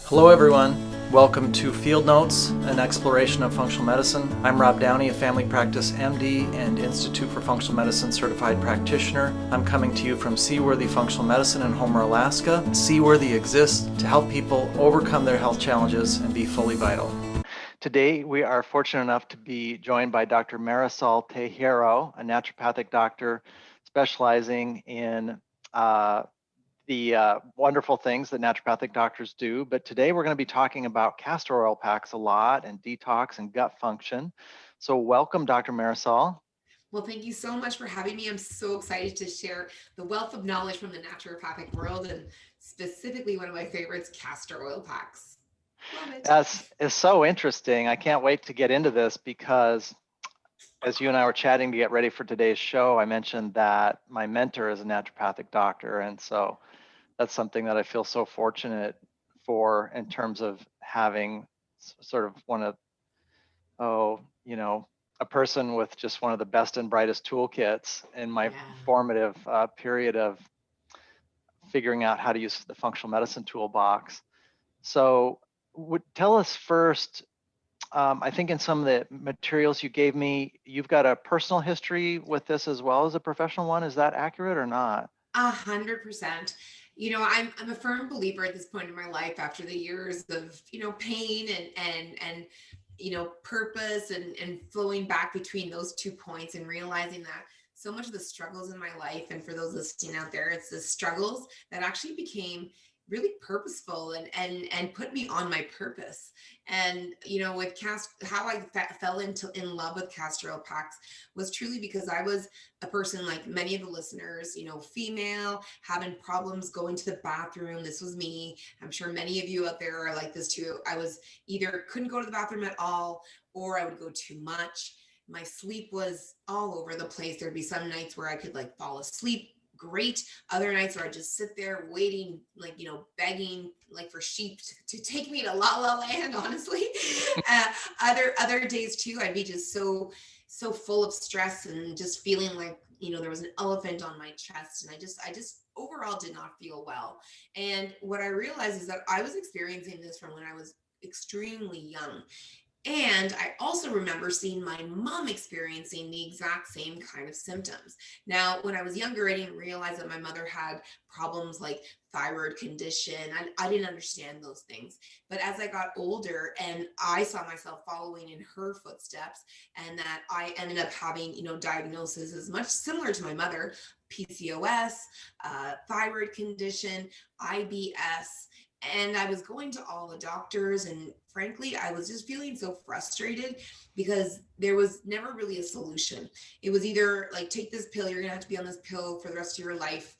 Hello everyone, welcome to Field Notes, an exploration of functional medicine. I'm Rob Downey, a family practice MD and Institute for Functional Medicine certified practitioner. I'm coming to you from Seaworthy Functional Medicine in Homer, Alaska. Seaworthy exists to help people overcome their health challenges and be fully vital. Today, we are fortunate enough to be joined by Dr. Marisol Teijeiro, a naturopathic doctor specializing in the wonderful things that naturopathic doctors do. But today we're going to be talking about castor oil packs a lot and detox and gut function. So welcome, Dr. Marisol. Well, thank you so much for having me. I'm so excited to share the wealth of knowledge from the naturopathic world, and specifically one of my favorites, castor oil packs. Love it. It's so interesting. I can't wait to get into this because as you and I were chatting to get ready for today's show, I mentioned that my mentor is a naturopathic doctor. And so that's something that I feel so fortunate for in terms of having sort of a person with just one of the best and brightest toolkits in my formative period of figuring out how to use the functional medicine toolbox. So tell us first, I think in some of the materials you gave me, you've got a personal history with this as well as a professional one. Is that accurate or not? 100%. I'm a firm believer at this point in my life, after the years of pain and purpose and flowing back between those 2 points, and realizing that so much of the struggles in my life, and for those listening out there, it's the struggles that actually became really purposeful and put me on my purpose. And with how I fell in love with castor oil packs was truly because I was a person, like many of the listeners, female, having problems going to the bathroom. This was me. I'm sure many of you out there are like this too. I was either couldn't go to the bathroom at all, or I would go too much. My sleep was all over the place. There'd be some nights where I could like fall asleep great, other nights where I just sit there waiting, like begging like for sheep to take me to La La Land, honestly. Other days too, I'd be just so full of stress and just feeling like there was an elephant on my chest, and I just overall did not feel well. And what I realized is that I was experiencing this from when I was extremely young. And I also remember seeing my mom experiencing the exact same kind of symptoms. Now, when I was younger, I didn't realize that my mother had problems like thyroid condition. I didn't understand those things. But as I got older and I saw myself following in her footsteps, and that I ended up having, diagnoses as much similar to my mother, PCOS, thyroid condition, IBS, and I was going to all the doctors, and frankly, I was just feeling so frustrated because there was never really a solution. It was either like, take this pill, you're gonna have to be on this pill for the rest of your life.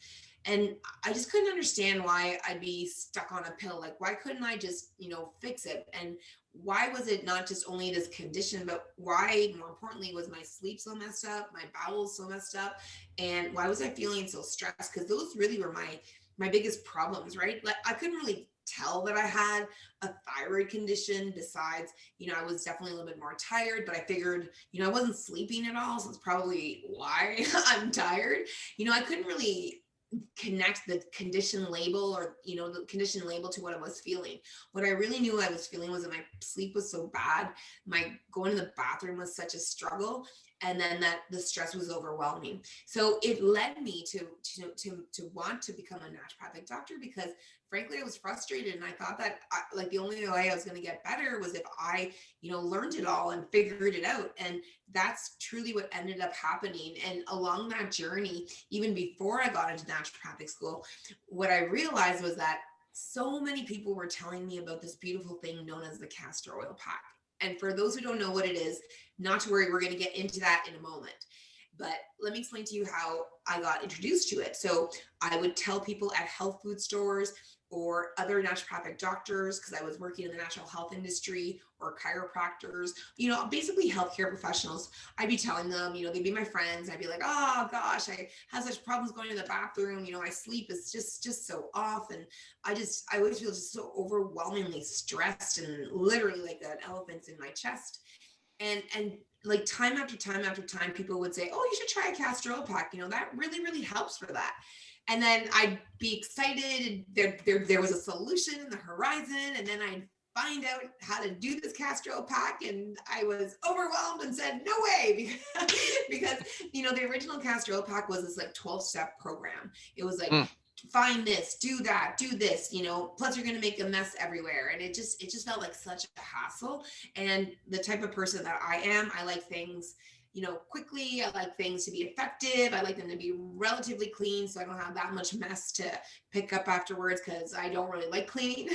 And I just couldn't understand why I'd be stuck on a pill. Like, why couldn't I just, fix it? And why was it not just only this condition, but why, more importantly, was my sleep so messed up, my bowels so messed up, and why was I feeling so stressed? Because those really were my biggest problems, right? Like, I couldn't really tell that I had a thyroid condition. Besides, I was definitely a little bit more tired, but I figured, I wasn't sleeping at all. So it's probably why I'm tired. I couldn't really connect the condition label, or the condition label, to what I was feeling. What I really knew I was feeling was that my sleep was so bad, my going to the bathroom was such a struggle, and then that the stress was overwhelming. So it led me to want to become a naturopathic doctor, because frankly I was frustrated, and I thought that like the only way I was going to get better was if I learned it all and figured it out. And that's truly what ended up happening. And along that journey, even before I got into naturopathic school, what I realized was that so many people were telling me about this beautiful thing known as the castor oil pack. And for those who don't know what it is, not to worry, we're going to get into that in a moment. But let me explain to you how I got introduced to it. So I would tell people at health food stores or other naturopathic doctors, because I was working in the natural health industry, or chiropractors, basically healthcare professionals. I'd be telling them, they'd be my friends. I'd be like, oh gosh, I have such problems going to the bathroom. My sleep is just so off. And I always feel just so overwhelmingly stressed, and literally like an elephant in my chest. And like time after time after time, people would say, oh, you should try a castor oil pack. That really, really helps for that. And then I'd be excited. There was a solution in the horizon. And then I'd find out how to do this castor oil pack. And I was overwhelmed and said, no way. Because, the original castor oil pack was this like 12-step program. It was like, find this, do that, do this, plus you're going to make a mess everywhere. And it just felt like such a hassle. And the type of person that I am, I like things, quickly. I like things to be effective. I like them to be relatively clean, so I don't have that much mess to pick up afterwards, because I don't really like cleaning,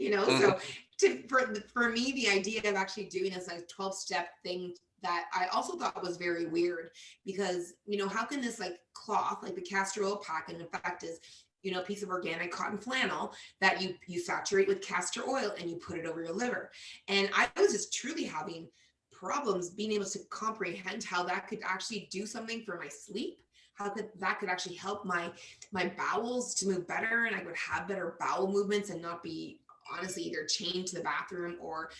So for me, the idea of actually doing this like 12-step thing that I also thought was very weird, because, how can this like cloth, like the castor oil pack, in fact is, a piece of organic cotton flannel that you saturate with castor oil and you put it over your liver. And I was just truly having problems being able to comprehend how that could actually do something for my sleep. How could that actually help my bowels to move better, and I would have better bowel movements and not be honestly either chained to the bathroom or,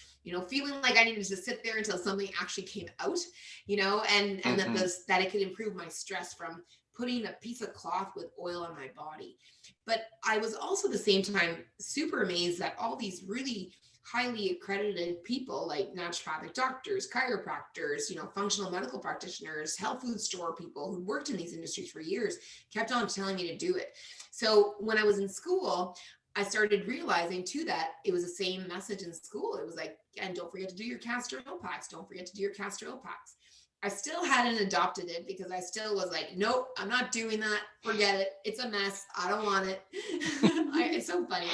feeling like I needed to sit there until something actually came out, and that it could improve my stress from putting a piece of cloth with oil on my body. But I was also at the same time super amazed that all these really highly accredited people like naturopathic doctors, chiropractors, functional medical practitioners, health food store people who worked in these industries for years kept on telling me to do it. So when I was in school, I started realizing too that it was the same message in school. It was like, and don't forget to do your castor oil packs. Don't forget to do your castor oil packs. I still hadn't adopted it because I still was like, nope, I'm not doing that. Forget it. It's a mess. I don't want it. It's so funny.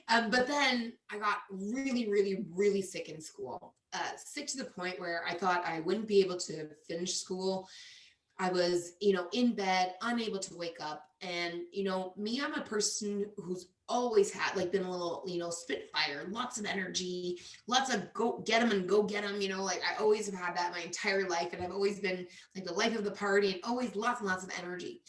But then I got really, really, really sick in school. Sick to the point where I thought I wouldn't be able to finish school. I was, in bed, unable to wake up. And, me, I'm a person who's always had been a little, spitfire, lots of energy, lots of go get them and go get them, I always have had that my entire life. And I've always been like the life of the party and always lots and lots of energy.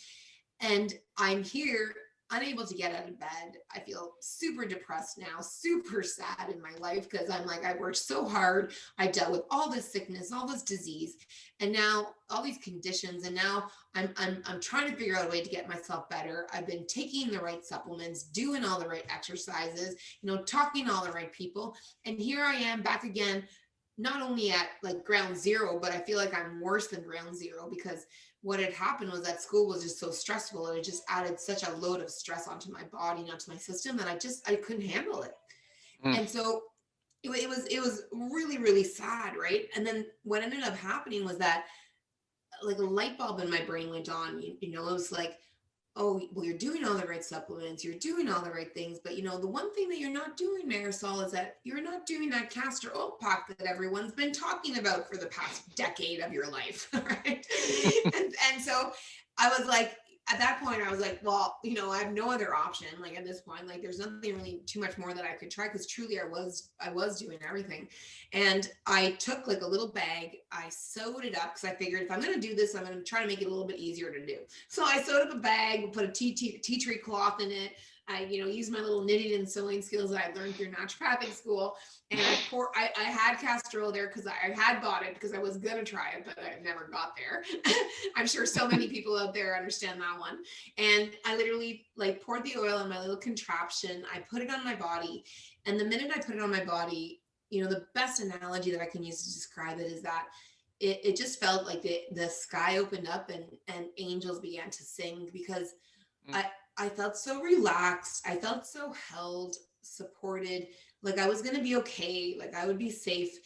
And I'm here unable to get out of bed. I feel super depressed now, super sad in my life, because I'm like, I worked so hard. I dealt with all this sickness, all this disease, and now all these conditions. And now I'm trying to figure out a way to get myself better. I've been taking the right supplements, doing all the right exercises, talking to all the right people. And here I am back again, not only at like ground zero, but I feel like I'm worse than ground zero, because what had happened was that school was just so stressful, and it just added such a load of stress onto my body and onto my system that I couldn't handle it. And so it was really, really sad, right? And then what ended up happening was that like a light bulb in my brain went on. It was like, oh, well, you're doing all the right supplements, you're doing all the right things, but the one thing that you're not doing, Marisol, is that you're not doing that castor oil pack that everyone's been talking about for the past decade of your life, right? and so I was like, at that point, I was like, well, I have no other option. Like at this point, like there's nothing really too much more that I could try, because truly I was doing everything. And I took like a little bag, I sewed it up, because I figured if I'm going to do this, I'm going to try to make it a little bit easier to do. So I sewed up a bag, put a tea tree cloth in it. I, used my little knitting and sewing skills that I learned through naturopathic school. And I had castor oil there because I had bought it because I was going to try it, but I never got there. I'm sure so many people out there understand that one. And I literally like poured the oil in my little contraption. I put it on my body. And the minute I put it on my body, the best analogy that I can use to describe it is that it just felt like the sky opened up and angels began to sing, because I felt so relaxed. I felt so held, supported, like I was going to be okay, like I would be safe.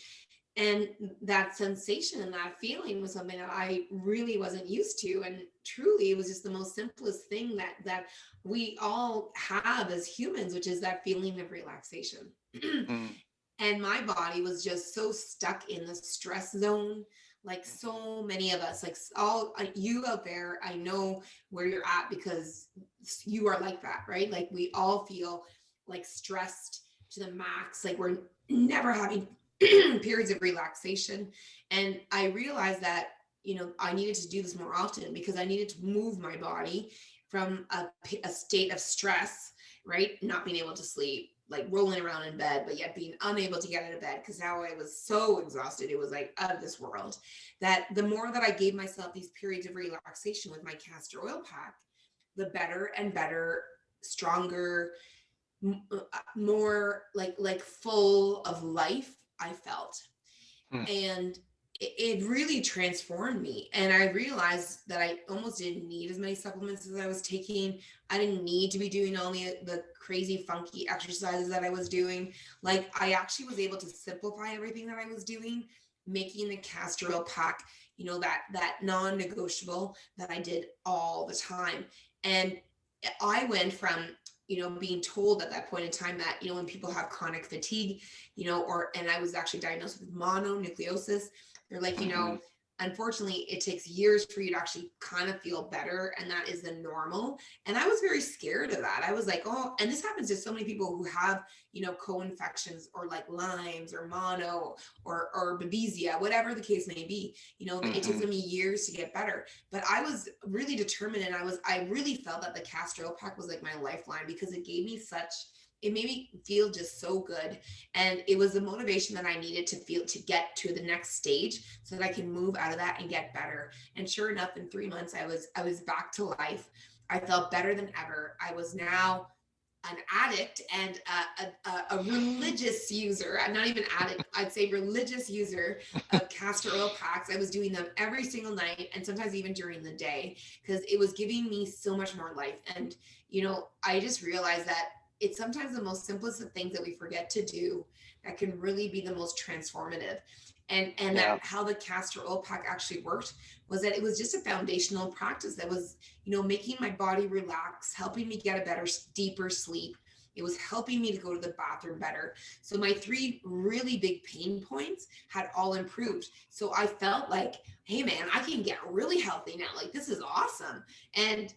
And that sensation and that feeling was something that I really wasn't used to. And truly, it was just the most simplest thing that we all have as humans, which is that feeling of relaxation. And my body was just so stuck in the stress zone. Like so many of us, like all you out there, I know where you're at, because you are like that, right? Like we all feel like stressed to the max, like we're never having periods of relaxation. And I realized that, I needed to do this more often, because I needed to move my body from a state of stress, right? Not being able to sleep, like rolling around in bed, but yet being unable to get out of bed, because now I was so exhausted. It was like out of this world. That the more that I gave myself these periods of relaxation with my castor oil pack, the better and better, stronger, more like full of life I felt. And it really transformed me. And I realized that I almost didn't need as many supplements as I was taking. I didn't need to be doing all the crazy funky exercises that I was doing. Like, I actually was able to simplify everything that I was doing, making the castor oil pack, that non-negotiable that I did all the time. And I went from, being told at that point in time that, when people have chronic fatigue, and I was actually diagnosed with mononucleosis. They're like, unfortunately, it takes years for you to actually kind of feel better. And that is the normal. And I was very scared of that. I was like, oh, and this happens to so many people who have, co-infections, or like Lyme's or mono or babesia, whatever the case may be. It takes them years to get better. But I was really determined, and I really felt that the castor oil pack was like my lifeline, because it gave me it made me feel just so good. And it was the motivation that I needed to get to the next stage, so that I can move out of that and get better. And sure enough, in 3 months, I was back to life. I felt better than ever. I was now an addict and a religious user. I'm not even addict, I'd say religious user of castor oil packs. I was doing them every single night, and sometimes even during the day, because it was giving me so much more life. And, I just realized that it's sometimes the most simplest of things that we forget to do that can really be the most transformative. And that how the castor oil pack actually worked was that it was just a foundational practice that was, making my body relax, helping me get a better, deeper sleep. It was helping me to go to the bathroom better. So my 3 really big pain points had all improved. So I felt like, hey man, I can get really healthy now. Like, this is awesome. And,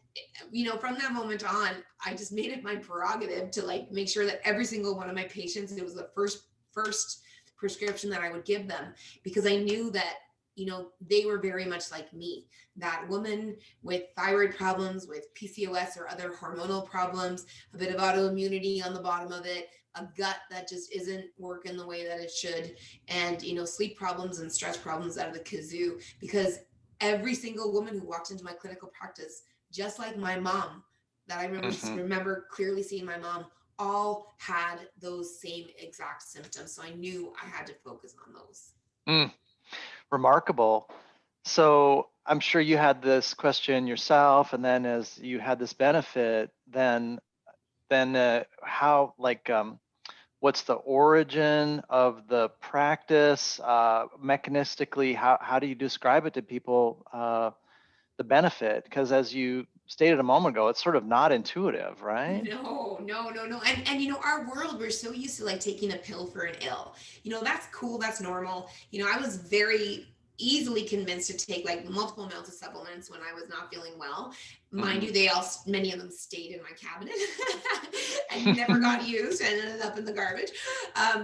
from that moment on, I just made it my prerogative to like make sure that every single one of my patients, it was the first prescription that I would give them, because I knew that, they were very much like me, that woman with thyroid problems, with PCOS or other hormonal problems, a bit of autoimmunity on the bottom of it, a gut that just isn't working the way that it should, and, sleep problems and stress problems out of the kazoo. Because every single woman who walked into my clinical practice, just like my mom, that I remember clearly seeing my mom, all had those same exact symptoms. So I knew I had to focus on those. Remarkable. So I'm sure you had this question yourself, and then as you had this benefit, then how, like, what's the origin of the practice? Mechanistically, how do you describe it to people, the benefit? Because as you stated a moment ago, it's sort of not intuitive, right? No. And our world, we're so used to like taking a pill for an ill. That's cool, that's normal. I was very easily convinced to take like multiple amounts of supplements when I was not feeling well. Mind you, many of them stayed in my cabinet and never got used and ended up in the garbage.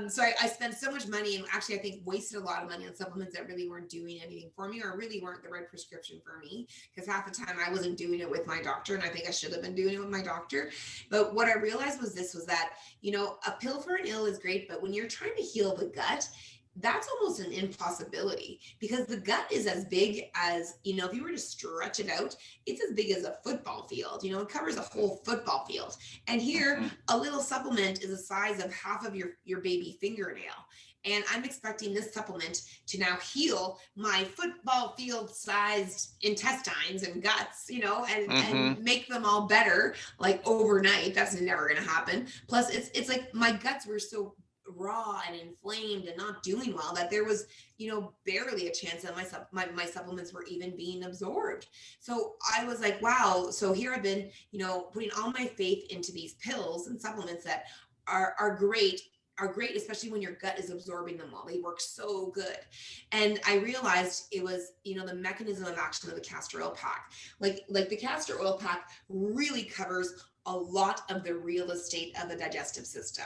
So I spent so much money, and actually I think wasted a lot of money on supplements that really weren't doing anything for me, or really weren't the right prescription for me, because half the time I wasn't doing it with my doctor, and I think I should have been doing it with my doctor. But what I realized was that, a pill for an ill is great, but when you're trying to heal the gut, that's almost an impossibility, because the gut is as big as, if you were to stretch it out, it's as big as a football field. It covers a whole football field. And here, a little supplement is the size of half of your baby fingernail. And I'm expecting this supplement to now heal my football field sized intestines and guts, and make them all better, like overnight. That's never going to happen. Plus it's like my guts were so raw and inflamed and not doing well that there was, barely a chance that my supplements were even being absorbed. So I was like, wow. So here I've been, putting all my faith into these pills and supplements that are great, especially when your gut is absorbing them well. They work so good. And I realized it was, the mechanism of action of the castor oil pack. Like the castor oil pack really covers a lot of the real estate of the digestive system.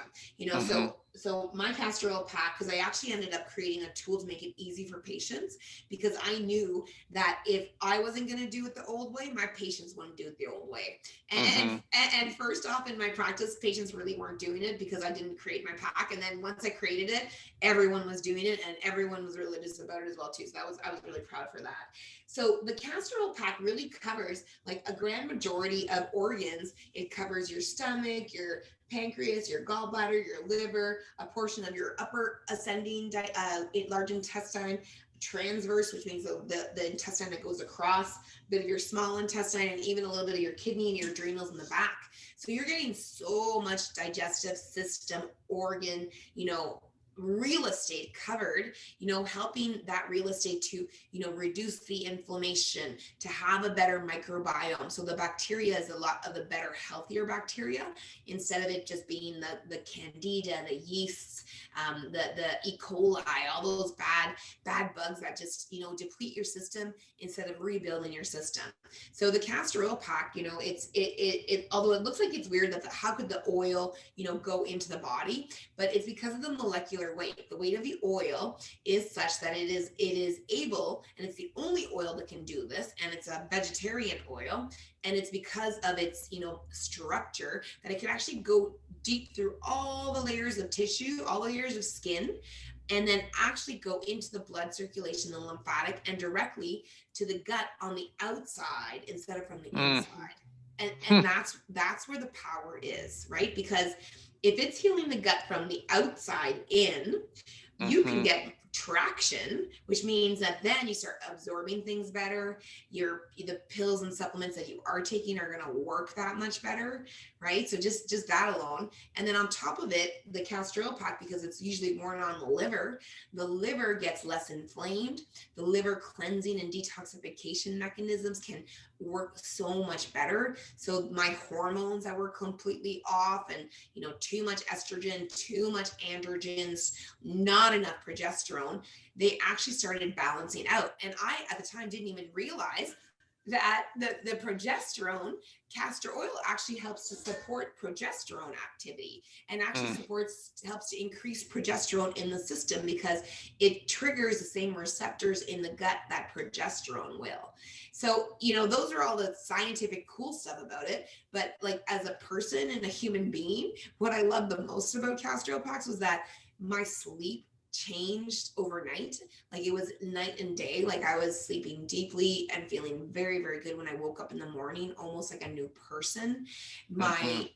So so my castor oil pack, because I actually ended up creating a tool to make it easy for patients, because I knew that if I wasn't going to do it the old way, my patients wouldn't do it the old way. And first off, in my practice, patients really weren't doing it because I didn't create my pack. And then once I created it, everyone was doing it, and everyone was religious about it as well too. So I was really proud for that. So the castor oil pack really covers like a grand majority of organs. It covers your stomach, your pancreas, your gallbladder, your liver, a portion of your upper ascending large intestine, transverse, which means the intestine that goes across, a bit of your small intestine, and even a little bit of your kidney and your adrenals in the back. So you're getting so much digestive system, organ, real estate covered, helping that real estate to, reduce the inflammation, to have a better microbiome. So the bacteria is a lot of the better, healthier bacteria, instead of it just being the candida, the yeasts, the E. coli, all those bad bugs that just, deplete your system instead of rebuilding your system. So the castor oil pack, it although it looks like it's weird that how could the oil, go into the body, but it's because of the molecular weight. The weight of the oil is such that it is able, and it's the only oil that can do this, and it's a vegetarian oil, and it's because of its, structure, that it can actually go deep through all the layers of tissue, all the layers of skin, and then actually go into the blood circulation, the lymphatic, and directly to the gut on the outside instead of from the inside. And that's where the power is, right? Because if it's healing the gut from the outside in, you can get traction, which means that then you start absorbing things better. The pills and supplements that you are taking are going to work that much better, right? So just that alone. And then on top of it, the castor oil pack, because it's usually worn on the liver gets less inflamed. The liver cleansing and detoxification mechanisms can work so much better. So my hormones that were completely off, and too much estrogen, too much androgens, not enough progesterone, they actually started balancing out. And I at the time didn't even realize that the progesterone, castor oil actually helps to support progesterone activity, and actually helps to increase progesterone in the system, because it triggers the same receptors in the gut that progesterone will. So, those are all the scientific cool stuff about it. But like, as a person and a human being, what I loved the most about castor oil packs was that my sleep changed overnight. Like, it was night and day. Like, I was sleeping deeply and feeling very, very good when I woke up in the morning, almost like a new person. My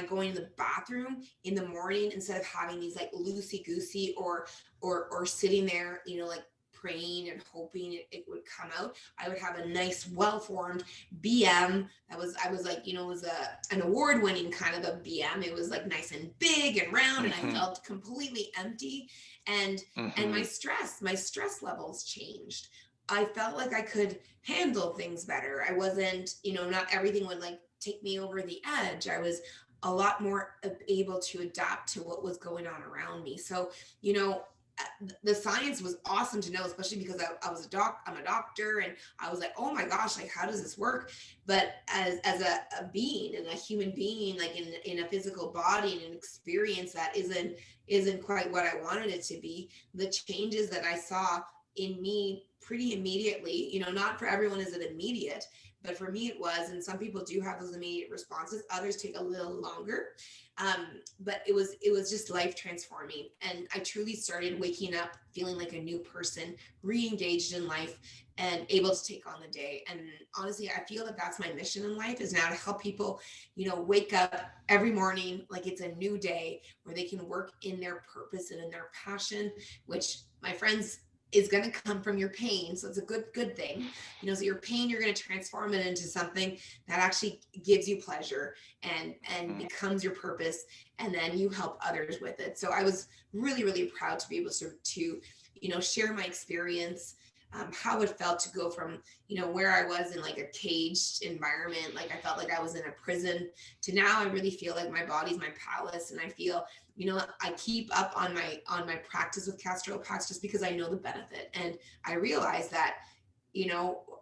going to the bathroom in the morning, instead of having these like loosey goosey or sitting there, like praying and hoping it would come out, I would have a nice, well-formed BM that was, I was like, it was an award-winning kind of a BM. It was like nice and big and round, and I felt completely empty. And my stress levels changed. I felt like I could handle things better. I wasn't, not everything would like take me over the edge. I was a lot more able to adapt to what was going on around me. So, the science was awesome to know, especially because I'm a doctor, and I was like, oh my gosh, like, how does this work? But as a being, and a human being, like in a physical body and an experience that isn't quite what I wanted it to be, the changes that I saw in me pretty immediately, not for everyone is it immediate, but for me it was. And some people do have those immediate responses. Others take a little longer. But it was just life transforming. And I truly started waking up feeling like a new person, re-engaged in life, and able to take on the day. And honestly, I feel that that's my mission in life, is now to help people, wake up every morning like it's a new day, where they can work in their purpose and in their passion, which, my friends, is going to come from your pain. So it's a good thing, so your pain, you're going to transform it into something that actually gives you pleasure and becomes your purpose. And then you help others with it. So I was really, really proud to be able to share my experience, how it felt to go from, where I was in like a caged environment, like I felt like I was in a prison, to now I really feel like my body's my palace. And I feel, I keep up on my practice with castor oil packs just because I know the benefit. And I realize that,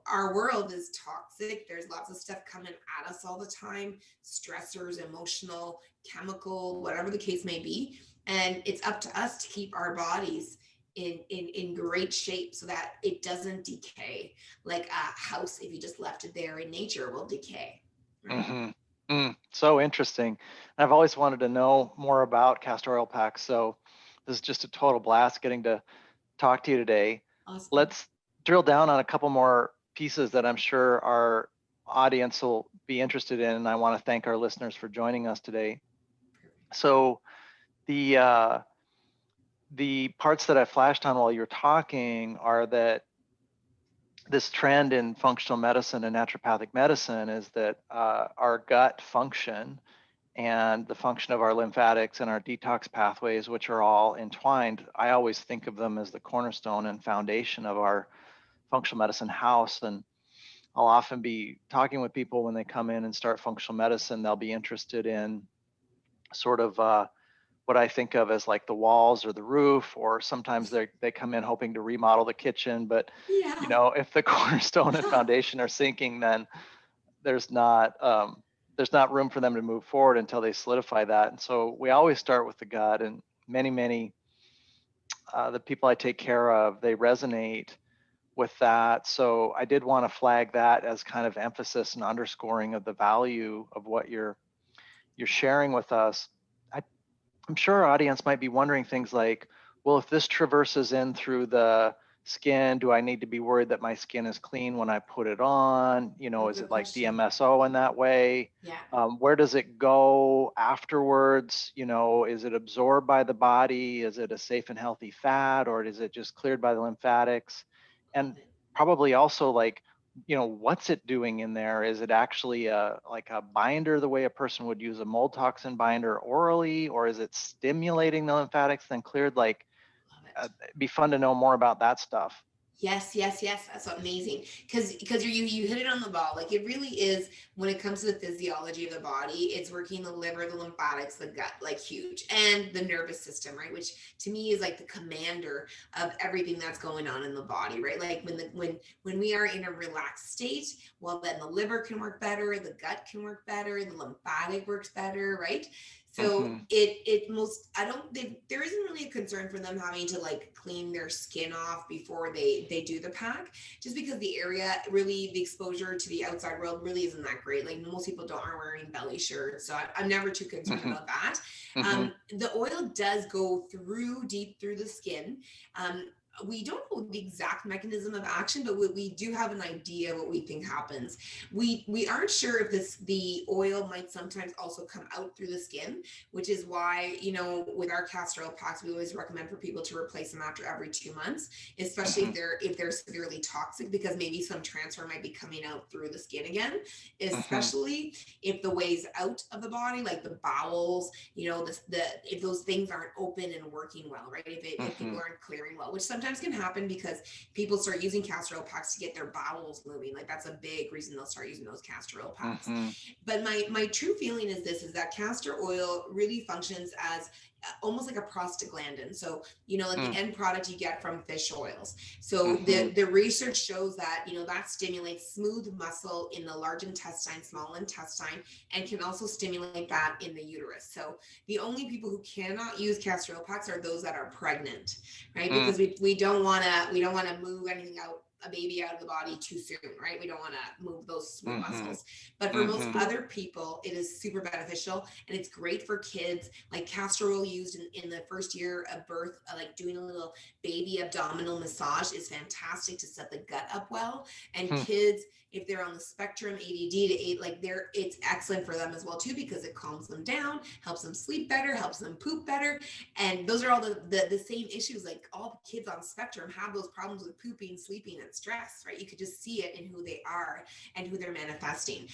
our world is toxic. There's lots of stuff coming at us all the time, stressors, emotional, chemical, whatever the case may be. And it's up to us to keep our bodies in great shape so that it doesn't decay. Like a house, if you just left it there in nature, will decay. Right? So interesting. I've always wanted to know more about castor oil packs. So this is just a total blast getting to talk to you today. Awesome. Let's drill down on a couple more pieces that I'm sure our audience will be interested in. And I want to thank our listeners for joining us today. So the parts that I flashed on while you're talking are that this trend in functional medicine and naturopathic medicine is that our gut function and the function of our lymphatics and our detox pathways, which are all entwined, I always think of them as the cornerstone and foundation of our functional medicine house. And I'll often be talking with people when they come in and start functional medicine. They'll be interested in sort of what I think of as like the walls or the roof, or sometimes they come in hoping to remodel the kitchen. But Yeah. you know, if the cornerstone and foundation are sinking, then there's not room for them to move forward until they solidify that. And so we always start with the gut, and many the people I take care of, they resonate with that. So I did want to flag that as kind of emphasis and underscoring of the value of what you're sharing with us. I'm sure our audience might be wondering things like, well, if this traverses in through the skin, do I need to be worried that my skin is clean when I put it on? You know, is Good it like question. DMSO in that way? Yeah. Where does it go afterwards? You know, is it absorbed by the body? Is it a safe and healthy fat, or is it just cleared by the lymphatics? And probably also like, you know, what's it doing in there? Is it actually like a binder the way a person would use a mold toxin binder orally, or is it stimulating the lymphatics then cleared? Like, it'd be fun to know more about that stuff. Yes. That's amazing. Because you hit it on the ball. Like it really is, when it comes to the physiology of the body, it's working the liver, the lymphatics, the gut, like huge, and the nervous system, right? Which to me is like the commander of everything that's going on in the body, right? Like when we are in a relaxed state, well, then the liver can work better, the gut can work better, the lymphatic works better, right? So there isn't really a concern for them having to like clean their skin off before they do the pack, just because the area really, the exposure to the outside world really isn't that great. Like most people aren't wearing belly shirts, so I'm never too concerned about that. The oil does go deep through the skin. We don't know the exact mechanism of action, but we do have an idea of what we think happens. We aren't sure if the oil might sometimes also come out through the skin, which is why, you know, with our castor oil packs, we always recommend for people to replace them after every 2 months, especially if they're severely toxic, because maybe some transfer might be coming out through the skin again, especially if the ways out of the body, like the bowels, you know, if those things aren't open and working well, right? If people aren't clearing well, which sometimes can happen because people start using castor oil packs to get their bowels moving. Like that's a big reason they'll start using those castor oil packs. But my true feeling is that castor oil really functions as almost like a prostaglandin. So, you know, like the end product you get from fish oils. So the research shows that, you know, that stimulates smooth muscle in the large intestine, small intestine, and can also stimulate that in the uterus. So the only people who cannot use castor oil packs are those that are pregnant, right? Because we don't want to move anything out, a baby out of the body too soon, right? We don't want to move those smooth muscles. But for most other people, it is super beneficial, and it's great for kids. Like castor oil used in the first year of birth, like doing a little baby abdominal massage is fantastic to set the gut up well. And kids, if they're on the spectrum, ADD to it's excellent for them as well too, because it calms them down, helps them sleep better, helps them poop better. And those are all the same issues. Like all the kids on spectrum have those problems with pooping, sleeping, and stress, right? You could just see it in who they are and who they're manifesting.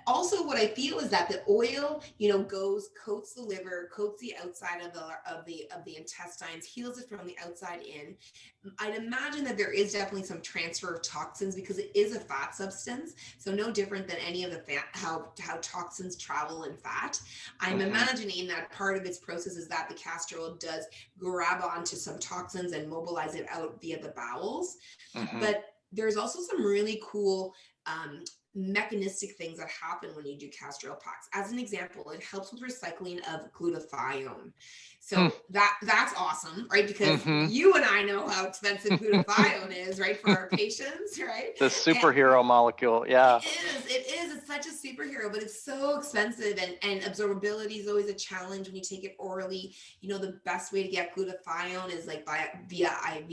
Also, what I feel is that the oil, you know, coats the liver, coats the outside of the intestines, heals it from the outside in. I'd imagine that there is definitely some transfer of toxins because it is a fat substance. So no different than any of the fat, how toxins travel in fat. I'm imagining that part of its process is that the castor oil does grab onto some toxins and mobilize it out via the bowels. But there's also some really cool mechanistic things that happen when you do castor oil packs. As an example, it helps with recycling of glutathione. So that's awesome, right? Because you and I know how expensive glutathione is, right, for our patients, right? The superhero molecule, yeah. It is. It's such a superhero, but it's so expensive, and absorbability is always a challenge when you take it orally. You know, the best way to get glutathione is like via IV.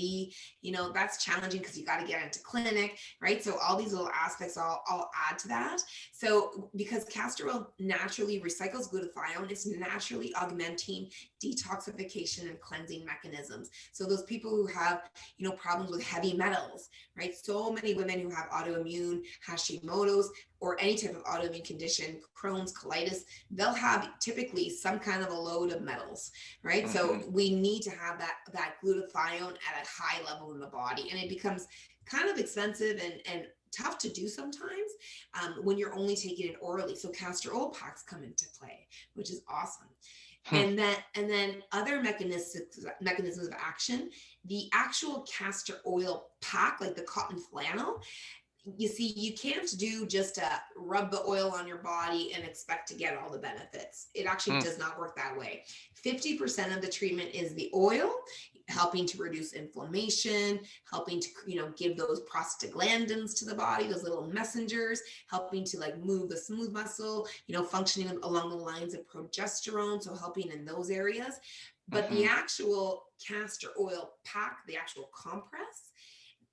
You know, that's challenging because you got to get into clinic, right? So all these little aspects all add to that. So because castor oil naturally recycles glutathione, it's naturally augmenting detoxification and cleansing mechanisms. So those people who have, you know, problems with heavy metals, right? So many women who have autoimmune, Hashimoto's, or any type of autoimmune condition, Crohn's, colitis, they'll have typically some kind of a load of metals, right? So we need to have that glutathione at a high level in the body, and it becomes kind of expensive and tough to do sometimes when you're only taking it orally. So castor oil packs come into play, which is awesome. And then other mechanisms of action, the actual castor oil pack, like the cotton flannel, you see, you can't do just rub the oil on your body and expect to get all the benefits. It actually does not work that way. 50% of the treatment is the oil, helping to reduce inflammation, helping to, you know, give those prostaglandins to the body, those little messengers, helping to like move the smooth muscle, you know, functioning along the lines of progesterone, so helping in those areas. But the actual castor oil pack, the actual compress,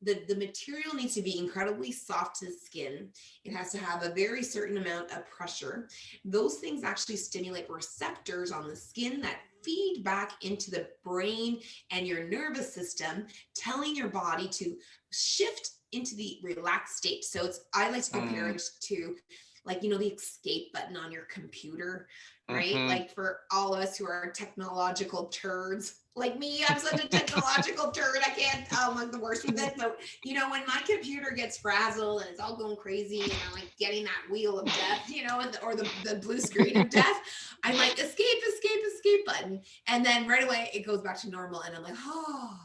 the material needs to be incredibly soft to the skin. It has to have a very certain amount of pressure. Those things actually stimulate receptors on the skin that feed back into the brain and your nervous system, telling your body to shift into the relaxed state. So I like to compare it to, like, you know, the escape button on your computer, right? Like for all of us who are technological turds, like me, I'm such a technological turd. I'm like the worst with it. But, you know, when my computer gets frazzled and it's all going crazy and I'm like getting that wheel of death, you know, or the blue screen of death, I'm like, escape button. And then right away it goes back to normal. And I'm like, oh.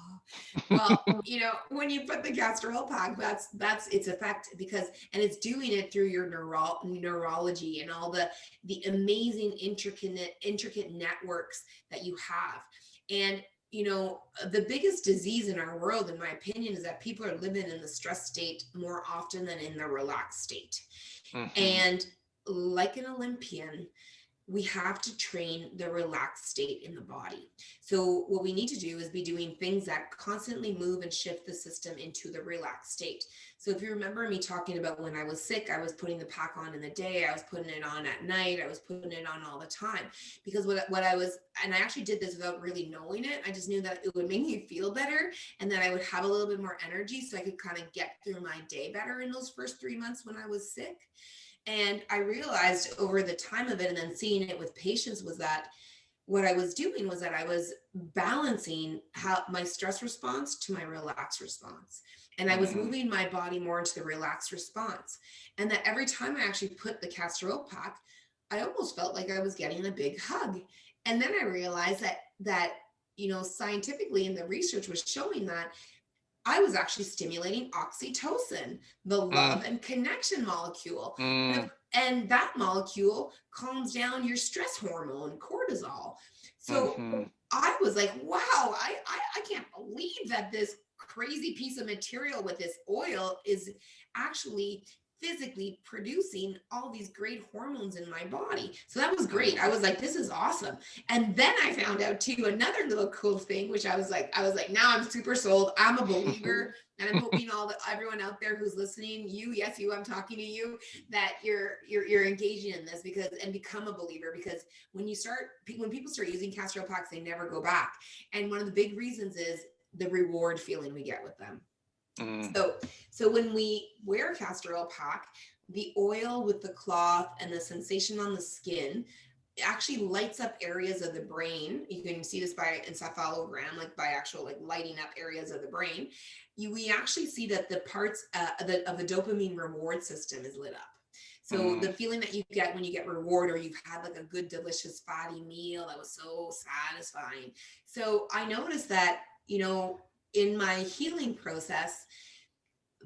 Well, you know, when you put the castor oil pack, that's its effect, because, and it's doing it through your neurology and all the amazing intricate networks that you have. And, you know, the biggest disease in our world, in my opinion, is that people are living in the stress state more often than in the relaxed state. And like an Olympian, we have to train the relaxed state in the body. So what we need to do is be doing things that constantly move and shift the system into the relaxed state. So if you remember me talking about when I was sick, I was putting the pack on in the day, I was putting it on at night, I was putting it on all the time, because what I was, and I actually did this without really knowing it, I just knew that it would make me feel better and that I would have a little bit more energy so I could kind of get through my day better in those first 3 months when I was sick. And I realized over the time of it, and then seeing it with patients, was that what I was doing was that I was balancing how my stress response to my relaxed response. And I was moving my body more into the relaxed response. And that every time I actually put the castor oil pack, I almost felt like I was getting a big hug. And then I realized that, you know, scientifically, and the research was showing that I was actually stimulating oxytocin, the love and connection molecule. And that molecule calms down your stress hormone, cortisol. So I was like, wow, I can't believe that this crazy piece of material with this oil is actually physically producing all these great hormones in my body. So that was great. I was like, this is awesome. And then I found out too, another little cool thing, which I was like, now I'm super sold. I'm a believer. And I'm hoping everyone out there who's listening, I'm talking to you, that you're engaging in this, and become a believer, because when people start using castor oil packs, they never go back. And one of the big reasons is the reward feeling we get with them. So when we wear a castor oil pack, the oil with the cloth and the sensation on the skin actually lights up areas of the brain. You can see this by encephalogram, like by actual like lighting up areas of the brain. We actually see that the parts of the dopamine reward system is lit up. So the feeling that you get when you get reward, or you've had like a good, delicious, fatty meal that was so satisfying. So I noticed that, you know, in my healing process,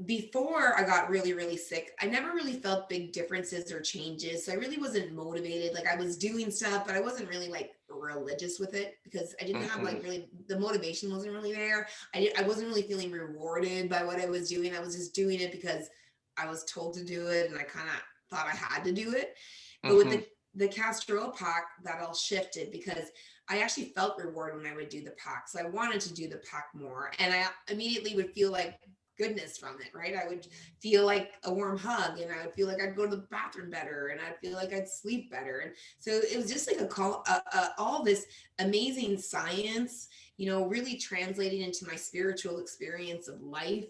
before I got really, really sick, I never really felt big differences or changes. So I really wasn't motivated. Like I was doing stuff, but I wasn't really like religious with it because I didn't have like really, the motivation wasn't really there. I wasn't really feeling rewarded by what I was doing. I was just doing it because I was told to do it and I kind of thought I had to do it. But with the castor oil pack, that all shifted because I actually felt reward when I would do the pack. So I wanted to do the pack more. And I immediately would feel like goodness from it, right? I would feel like a warm hug and I would feel like I'd go to the bathroom better and I'd feel like I'd sleep better. And so it was just like all this amazing science, you know, really translating into my spiritual experience of life.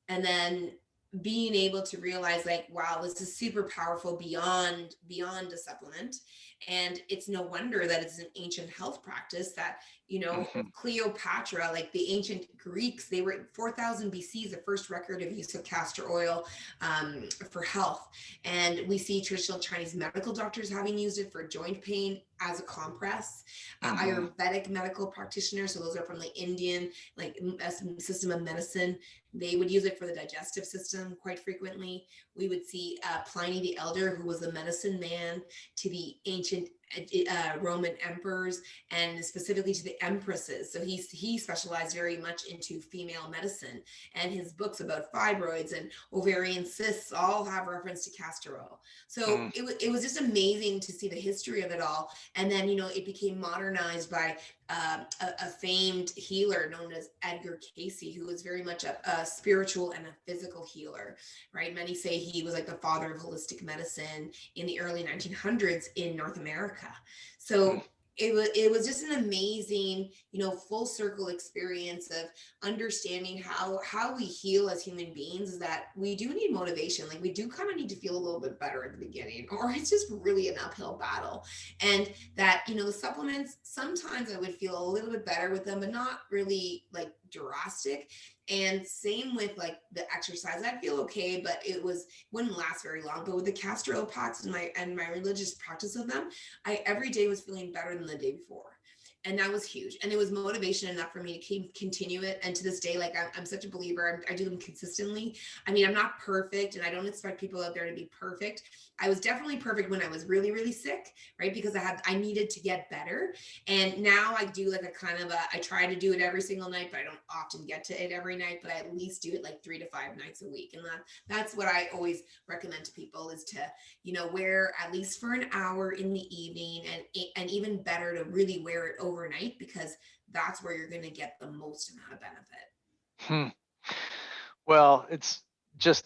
And then being able to realize like, wow, this is super powerful beyond a supplement. And it's no wonder that it's an ancient health practice that, you know, Cleopatra, like the ancient Greeks, they were 4000 BC is the first record of use of castor oil for health. And we see traditional Chinese medical doctors having used it for joint pain as a compress. Ayurvedic medical practitioners, so those are from the Indian like system of medicine, they would use it for the digestive system quite frequently. We would see Pliny the Elder, who was a medicine man to the ancient Roman emperors and specifically to the empresses. So he specialized very much into female medicine, and his books about fibroids and ovarian cysts all have reference to castor oil. So it was just amazing to see the history of it all. And then, you know, it became modernized by a famed healer known as Edgar Cayce, who was very much a spiritual and a physical healer, right? Many say he was like the father of holistic medicine in the early 1900s in North America. So it was just an amazing, you know, full circle experience of understanding how we heal as human beings, is that we do need motivation. Like we do kind of need to feel a little bit better at the beginning, or it's just really an uphill battle. And that, you know, the supplements, sometimes I would feel a little bit better with them, but not really like drastic. And same with like the exercise, I'd feel okay, but wouldn't last very long. But with the castor oil packs and my religious practice of them, I every day was feeling better than the day before. And that was huge. And it was motivation enough for me to continue it. And to this day, like I'm such a believer. I do them consistently. I mean, I'm not perfect and I don't expect people out there to be perfect. I was definitely perfect when I was really, really sick, right? Because I needed to get better. And now I do like I try to do it every single night, but I don't often get to it every night, but I at least do it like 3 to 5 nights a week. And that's what I always recommend to people, is to, you know, wear at least for an hour in the evening, and even better to really wear it overnight, because that's where you're going to get the most amount of benefit. Well, it's just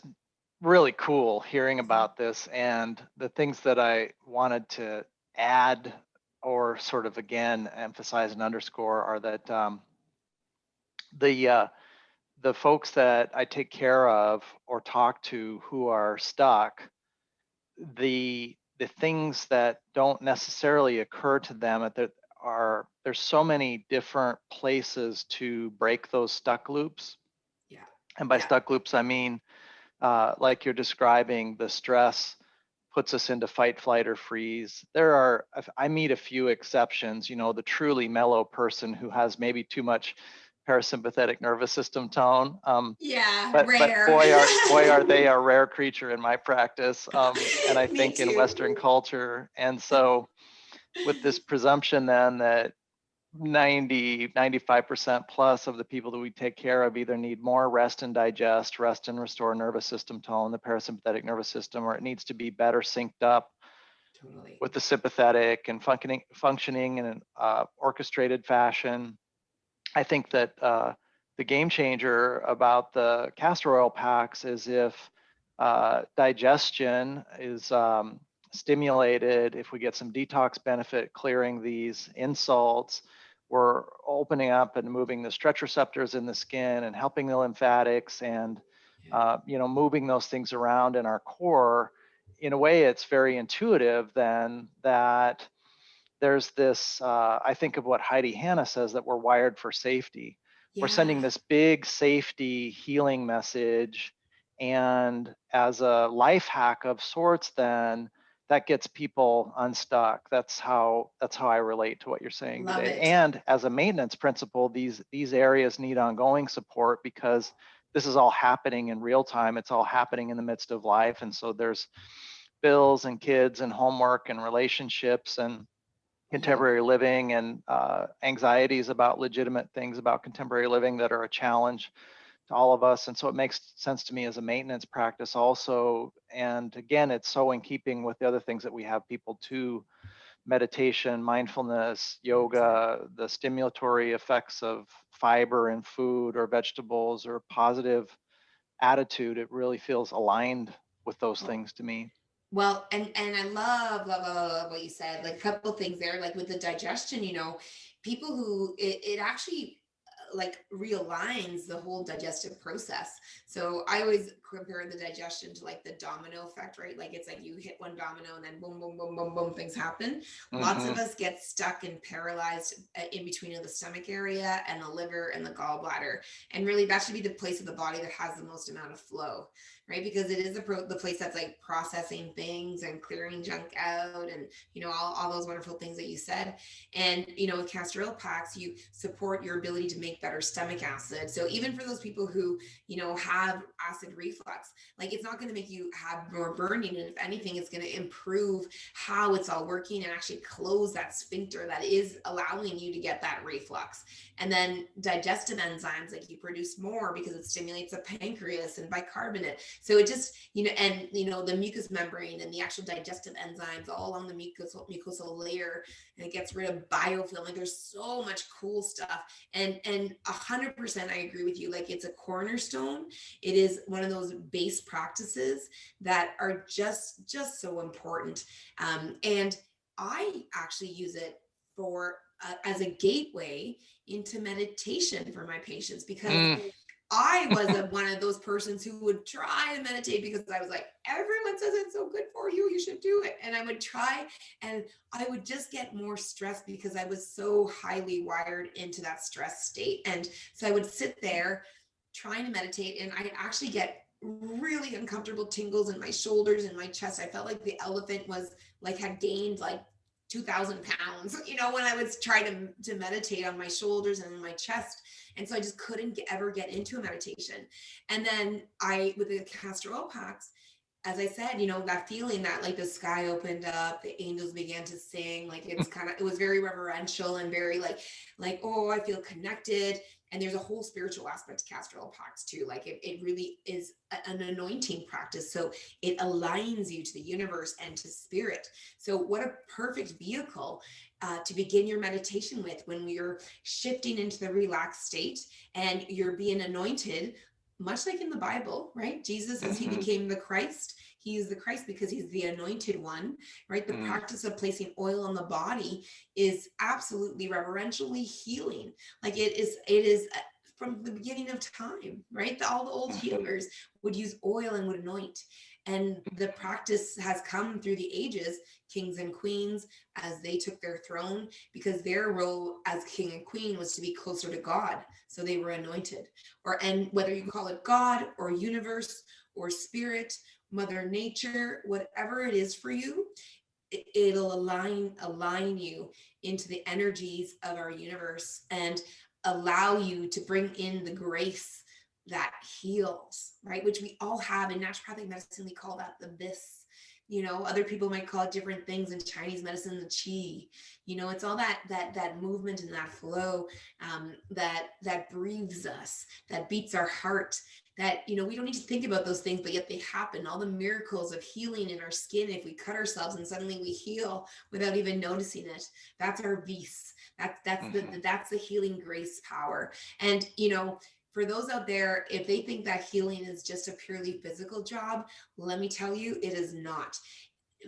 really cool hearing about this, and the things that I wanted to add or sort of again emphasize and underscore are that the folks that I take care of or talk to who are stuck, the things that don't necessarily occur to them there's so many different places to break those stuck loops. Yeah. And by stuck loops, I mean, like you're describing, the stress puts us into fight, flight, or freeze. I meet a few exceptions, you know, the truly mellow person who has maybe too much parasympathetic nervous system tone. But boy, are they a rare creature in my practice. And I think in Western culture. And so with this presumption then that 95% plus of the people that we take care of either need more rest and digest, rest and restore nervous system tone, the parasympathetic nervous system, or it needs to be better synced up with the sympathetic and functioning in an orchestrated fashion. I think that the game changer about the castor oil packs is if digestion is stimulated, if we get some detox benefit clearing these insults, we're opening up and moving the stretch receptors in the skin and helping the lymphatics and you know, moving those things around in our core. In a way, it's very intuitive then that there's this, I think of what Heidi Hanna says, that we're wired for safety. We're sending this big safety healing message. And as a life hack of sorts, then that gets people unstuck. That's how I relate to what you're saying today. And as a maintenance principle, these areas need ongoing support, because this is all happening in real time. It's all happening in the midst of life. And so there's bills and kids and homework and relationships and contemporary living and anxieties about legitimate things about contemporary living that are a challenge to all of us. And so it makes sense to me as a maintenance practice also. And again, it's so in keeping with the other things that we have people to: meditation, mindfulness, yoga, the stimulatory effects of fiber in food or vegetables, or positive attitude. It really feels aligned with those things to me. Well, and I love what you said. Like a couple things there, like with the digestion, people who it actually like realigns the whole digestive process. So I always compare the digestion to like the domino effect, right? Like it's like you hit one domino and then boom, boom, boom, boom, boom, things happen. Lots of us get stuck and paralyzed in between the stomach area and the liver and the gallbladder. And really that should be the place of the body that has the most amount of flow, right? Because it is the place that's like processing things and clearing junk out and, all those wonderful things that you said. And, with castor oil packs, you support your ability to make better stomach acid. So even for those people who, have acid reflux, like it's not going to make you have more burning. And if anything, it's going to improve how it's all working and actually close that sphincter that is allowing you to get that reflux. And then digestive enzymes, like you produce more because it stimulates the pancreas and bicarbonate. So it just, the mucous membrane and the actual digestive enzymes all along the mucosal layer, and it gets rid of biofilm. Like there's so much cool stuff. And 100% I agree with you. Like it's a cornerstone. It is one of those base practices that are just so important. And I actually use it for as a gateway into meditation for my patients, because I was one of those persons who would try to meditate because I was like, everyone says it's so good for you, you should do it. And I would try and I would just get more stressed because I was so highly wired into that stress state. And so I would sit there trying to meditate and I'd actually get really uncomfortable tingles in my shoulders and my chest. I felt like the elephant had gained like 2,000 pounds, when I was trying to meditate on my shoulders and my chest. And so I just couldn't ever get into a meditation. And then with the castor oil packs, as I said, that feeling that like the sky opened up, the angels began to sing, like it was very reverential and very like, oh, I feel connected. And there's a whole spiritual aspect to castor oil packs too. Like it really is an anointing practice. So it aligns you to the universe and to spirit. So what a perfect vehicle to begin your meditation with when you're shifting into the relaxed state and you're being anointed, much like in the Bible, right? Jesus, as he became the Christ, he is the Christ because he's the anointed one, right? The practice of placing oil on the body is absolutely reverentially healing. Like it is from the beginning of time, right? All the old healers would use oil and would anoint. And the practice has come through the ages, kings and queens, as they took their throne, because their role as king and queen was to be closer to God. So they were anointed. And whether you call it God or universe or spirit, Mother Nature, whatever it is for you, it'll align you into the energies of our universe and allow you to bring in the grace that heals, right? Which we all have in naturopathic medicine. We call that the vis. Other people might call it different things in Chinese medicine, the qi. It's all that movement and that flow that breathes us, that beats our heart, that, we don't need to think about those things, but yet they happen. All the miracles of healing in our skin, if we cut ourselves and suddenly we heal without even noticing it. That's our vis. That's the healing grace power. And, for those out there, if they think that healing is just a purely physical job, let me tell you, it is not.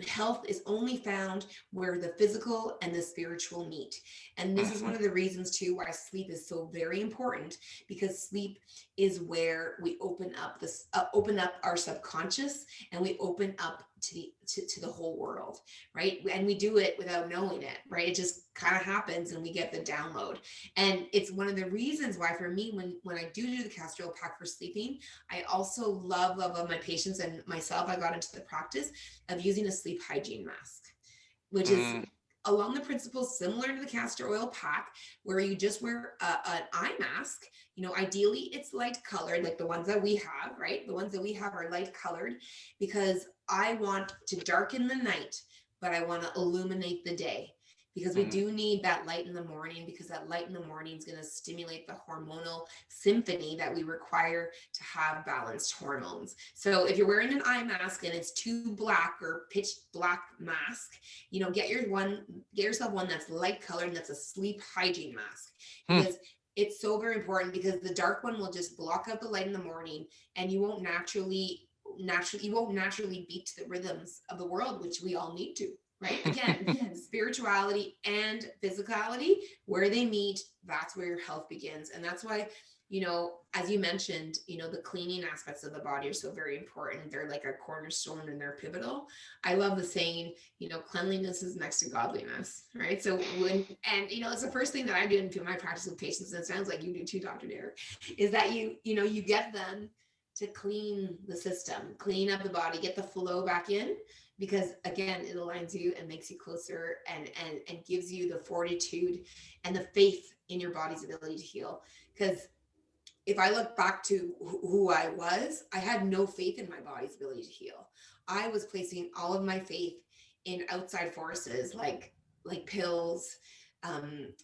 Health is only found where the physical and the spiritual meet. And this is one of the reasons too why sleep is so very important, because sleep is where we open up our subconscious and we open up to the whole world, right? And we do it without knowing it, right? It just kind of happens and we get the download. And it's one of the reasons why for me, when I do the castor oil pack for sleeping, I also love my patients and myself, I got into the practice of using a sleep hygiene mask, which is along the principles similar to the castor oil pack, where you just wear an eye mask. Ideally it's light colored, like the ones that we have, right? The ones that we have are light colored because I want to darken the night, but I want to illuminate the day. Because we do need that light in the morning, because that light in the morning is going to stimulate the hormonal symphony that we require to have balanced hormones. So if you're wearing an eye mask and it's too black or pitch black mask, get yourself one that's light colored and that's a sleep hygiene mask. Because it's so very important, because the dark one will just block out the light in the morning, and you won't naturally beat to the rhythms of the world, which we all need to. Right? Again, spirituality and physicality, where they meet, that's where your health begins. And that's why, as you mentioned, the cleaning aspects of the body are so very important. They're like a cornerstone and they're pivotal. I love the saying, cleanliness is next to godliness, right? So it's the first thing that I do in my practice with patients, and it sounds like you do too, Dr. Derek, is that you get them to clean the system, clean up the body, get the flow back in, because again, it aligns you and makes you closer and gives you the fortitude and the faith in your body's ability to heal. Because if I look back to who I was, I had no faith in my body's ability to heal. I was placing all of my faith in outside forces like pills,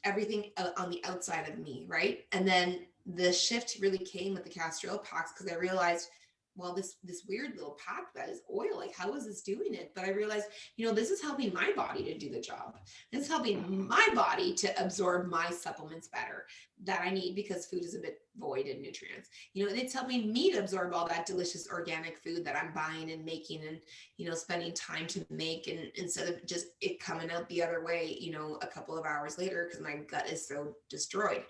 everything on the outside of me, right? And then the shift really came with the castor oil packs, because I realized, well, this weird little pack that is oil, like how is this doing it? But I realized, this is helping my body to do the job. This is helping my body to absorb my supplements better that I need, because food is a bit void in nutrients. It's helping me to absorb all that delicious organic food that I'm buying and making and, spending time to make, and instead of just it coming out the other way, a couple of hours later, because my gut is so destroyed.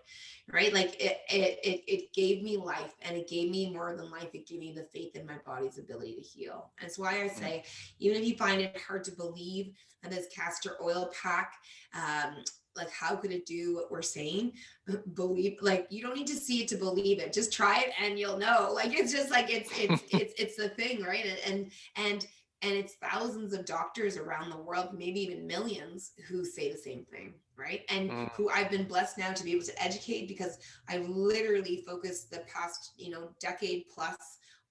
Right? Like it gave me life, and it gave me more than life. It gave me the faith in my body's ability to heal. And it's why I say, even if you find it hard to believe that this castor oil pack, like how could it do what we're saying? Believe, like you don't need to see it to believe it. Just try it and you'll know. Like it's just like it's the thing, right? And it's thousands of doctors around the world, maybe even millions, who say the same thing, right? And who I've been blessed now to be able to educate, because I've literally focused the past, decade plus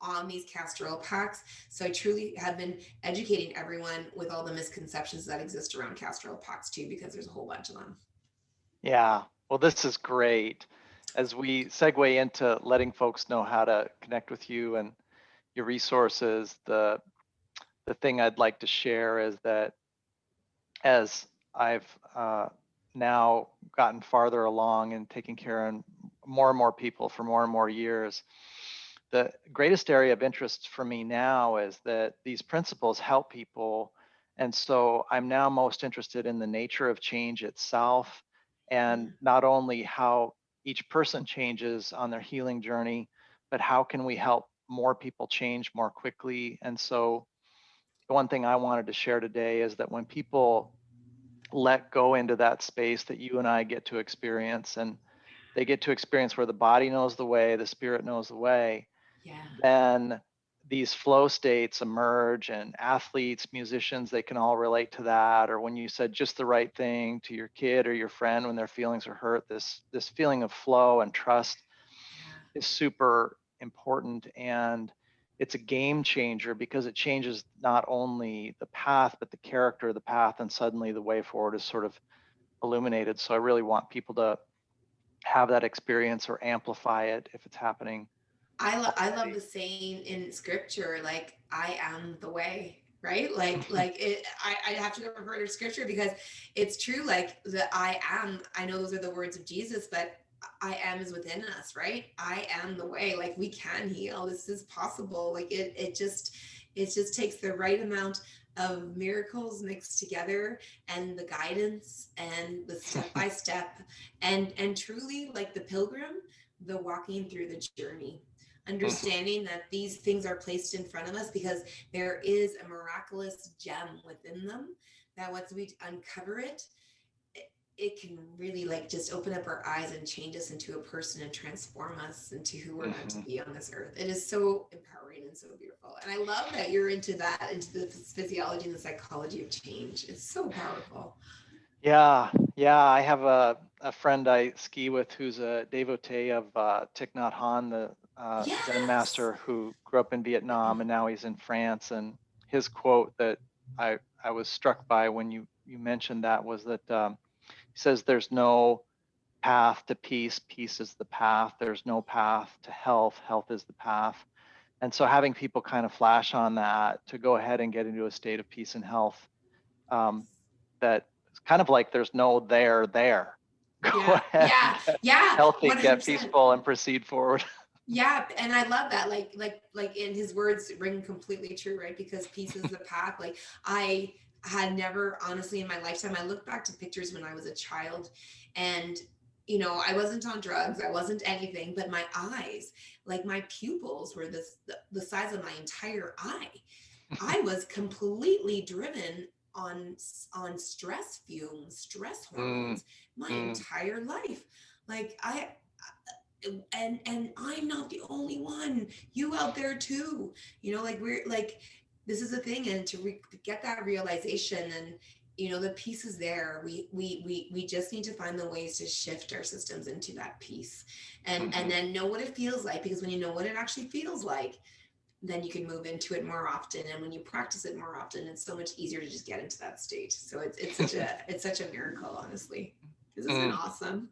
on these castor oil packs. So I truly have been educating everyone with all the misconceptions that exist around castor oil packs too, because there's a whole bunch of them. Yeah, well, this is great. As we segue into letting folks know how to connect with you and your resources, the thing I'd like to share is that as I've now gotten farther along in taking care of more and more people for more and more years, the greatest area of interest for me now is that these principles help people. And so I'm now most interested in the nature of change itself, and not only how each person changes on their healing journey, but how can we help more people change more quickly. And so the one thing I wanted to share today is that when people let go into that space that you and I get to experience, and they get to experience where the body knows the way, the spirit knows the way, then these flow states emerge, and athletes, musicians, they can all relate to that. Or when you said just the right thing to your kid or your friend when their feelings are hurt, this feeling of flow and trust is super important. And it's a game changer, because it changes not only the path, but the character of the path, and suddenly the way forward is sort of illuminated. So I really want people to have that experience or amplify it if it's happening. I love the saying in scripture, like, I am the way, right? Like I have to go refer to scripture, because it's true. Like the I am, I know those are the words of Jesus, but I am is within us, right? I am the way. Like we can heal. This is possible. Like it just takes the right amount of miracles mixed together, and the guidance and the step by step, and truly like the pilgrim, the walking through the journey, understanding that these things are placed in front of us because there is a miraculous gem within them, that once we uncover it, it can really like just open up our eyes and change us into a person and transform us into who we're meant to be on this earth. It is so empowering and so beautiful. And I love that you're into that, into the physiology and the psychology of change. It's so powerful. Yeah, yeah. I have a friend I ski with who's a devotee of Thich Nhat Hanh, the Zen Yes. master who grew up in Vietnam and now he's in France. And his quote that I was struck by when you mentioned that was that he says, "There's no path to peace. Peace is the path. There's no path to health. Health is the path." And so having people kind of flash on that to go ahead and get into a state of peace and health, that it's kind of like there's no there. Go Yeah. ahead and Yeah. get Yeah. healthy, get 100%. peaceful, and proceed forward. Yeah, and I love that. Like in his words ring completely true, right? Because peace is the path. Like I had never, honestly, in my lifetime, I look back to pictures when I was a child, and I wasn't on drugs, I wasn't anything, but my eyes, like my pupils, were the size of my entire eye. I was completely driven on stress fumes, stress Mm, hormones, my mm, entire life. Like and I'm not the only one. You out there too. Like we're like this is a thing, and to get that realization, and the peace is there. We just need to find the ways to shift our systems into that peace, and mhm. then know what it feels like, because when you know what it actually feels like, then you can move into it more often, and when you practice it more often, it's so much easier to just get into that state. So it's such a miracle, honestly. This has been Mm. awesome.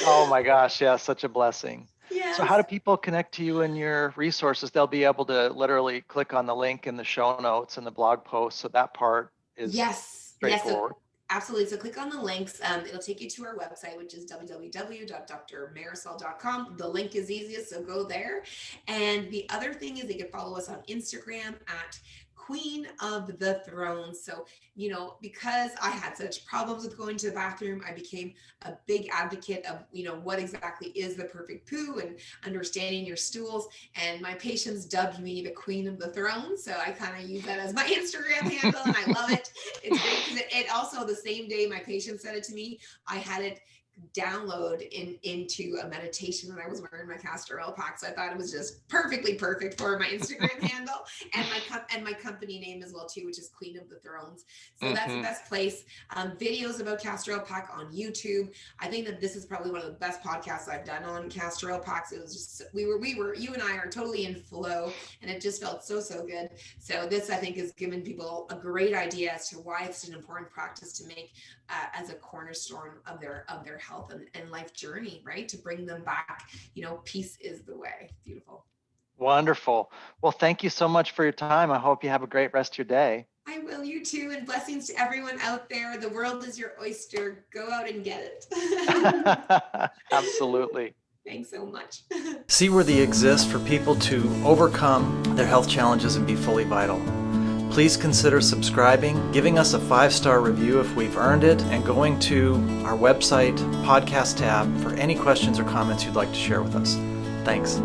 Oh my gosh, yeah, such a blessing. So Yes. how do people connect to you and your resources? They'll be able to literally click on the link in the show notes and the blog post. So that part is Yes. Yes. So straightforward. absolutely. So click on the links. It'll take you to our website, which is www.drmarisol.com. The link is easiest, so go there. And the other thing is they can follow us on Instagram at Queen of the Throne. So, because I had such problems with going to the bathroom, I became a big advocate of, what exactly is the perfect poo and understanding your stools. And my patients dubbed me the Queen of the Throne. So I kind of use that as my Instagram handle, and I love it. It's great because it also, the same day my patient said it to me, I had it download into a meditation when I was wearing my castor oil pack. So I thought it was just perfectly perfect for my Instagram handle and my company name as well too, which is Queen of the Thrones. So that's the Hmm. best place. Videos about castor oil pack on YouTube. I think that this is probably one of the best podcasts I've done on castor oil packs. It was just you and I are totally in flow, and it just felt so good. So this, I think, has given people a great idea as to why it's an important practice to make as a cornerstone of their health and life journey, right? To bring them back. Peace is the way. Beautiful. Wonderful. Well, thank you so much for your time. I hope you have a great rest of your day. I will, you too, and blessings to everyone out there. The world is your oyster. Go out and get it. Absolutely. Thanks so much. Seaworthy exists for people to overcome their health challenges and be fully vital. Please consider subscribing, giving us a 5-star review if we've earned it, and going to our website podcast tab for any questions or comments you'd like to share with us. Thanks.